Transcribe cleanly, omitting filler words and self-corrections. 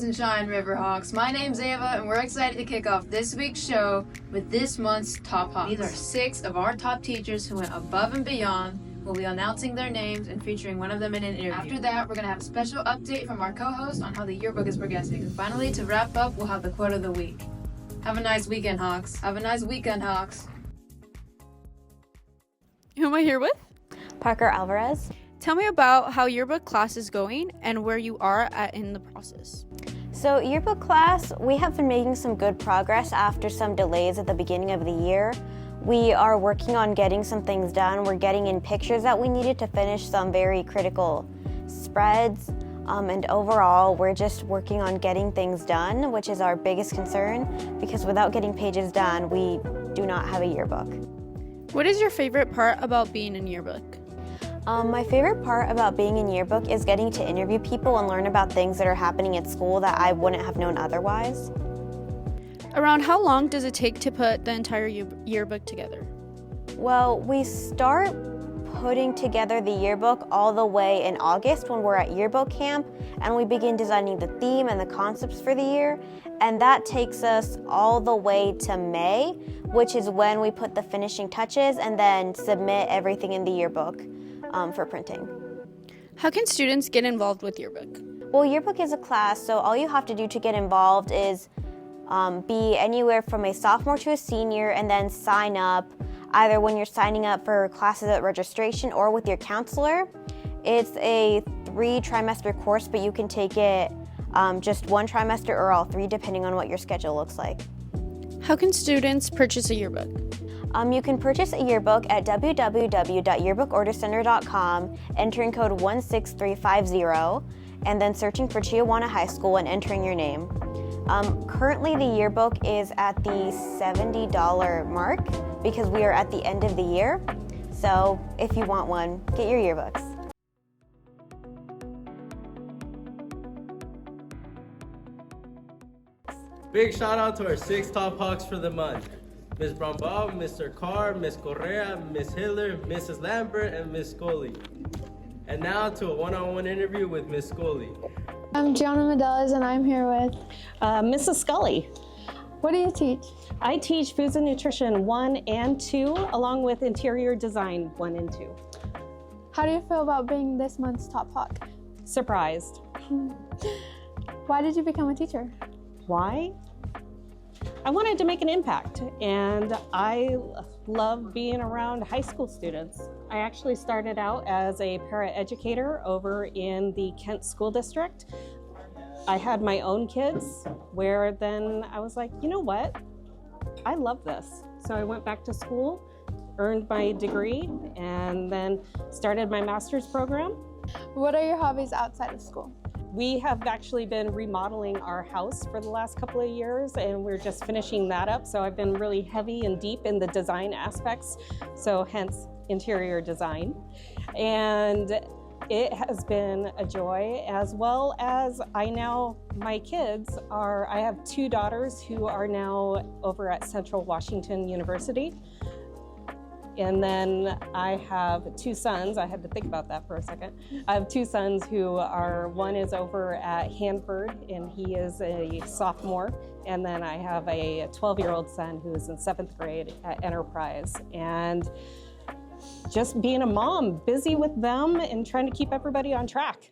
and shine, Riverhawks. My name's Ava, and we're excited to kick off this week's show with this month's Top Hawks. These are 6 of our top teachers who went above and beyond. We'll be announcing their names and featuring one of them in an interview. After that, we're going to have a special update from our co-host on how the yearbook is progressing. And finally, to wrap up, we'll have the quote of the week. Have a nice weekend, Hawks. Have a nice weekend, Hawks. Who am I here with? Parker Alvarez. Tell me about how yearbook class is going and where you are at in the process. So yearbook class, we have been making some good progress after some delays at the beginning of the year. We are working on getting some things done. We're getting in pictures that we needed to finish some very critical spreads. And overall, we're just working on getting things done, which is our biggest concern, because without getting pages done, we do not have a yearbook. What is your favorite part about being in yearbook? My favorite part about being in yearbook is getting to interview people and learn about things that are happening at school that I wouldn't have known otherwise. Around how long does it take to put the entire yearbook together? Well, we start putting together the yearbook all the way in August when we're at yearbook camp, and we begin designing the theme and the concepts for the year, and that takes us all the way to May, which is when we put the finishing touches and then submit everything in the yearbook for printing. How can students get involved with yearbook? Well, yearbook is a class, so all you have to do to get involved is be anywhere from a sophomore to a senior, and then sign up either when you're signing up for classes at registration or with your counselor. It's a 3-trimester course, but you can take it just 1 trimester or all 3, depending on what your schedule looks like. How can students purchase a yearbook? You can purchase a yearbook at www.yearbookordercenter.com, entering code 16350, and then searching for Chiawana High School and entering your name. Currently, the yearbook is at the $70 mark because we are at the end of the year. So if you want one, get your yearbooks. Big shout out to our 6 top hawks for the month. Ms. Brambal, Mr. Carr, Ms. Correa, Ms. Hiller, Mrs. Lambert, and Ms. Scully. And now to a one-on-one interview with Ms. Scully. I'm Chiawana Medelas, and I'm here with Mrs. Scully. What do you teach? I teach Foods and Nutrition 1 and 2, along with Interior Design 1 and 2. How do you feel about being this month's Top Hawk? Surprised. Why did you become a teacher? Why? I wanted to make an impact, and I love being around high school students. I actually started out as a paraeducator over in the Kent School District. I had my own kids, where then I was like, you know what? I love this. So I went back to school, earned my degree, and then started my master's program. What are your hobbies outside of school? We have actually been remodeling our house for the last couple of years, and we're just finishing that up. So I've been really heavy and deep in the design aspects, so hence interior design. And it has been a joy, as well as my kids I have 2 daughters who are now over at Central Washington University. And then I have 2 sons. I had to think about that for a second. I have 2 sons one is over at Hanford, and he is a sophomore. And then I have a 12-year-old son who is in 7th grade at Enterprise. And just being a mom, busy with them and trying to keep everybody on track.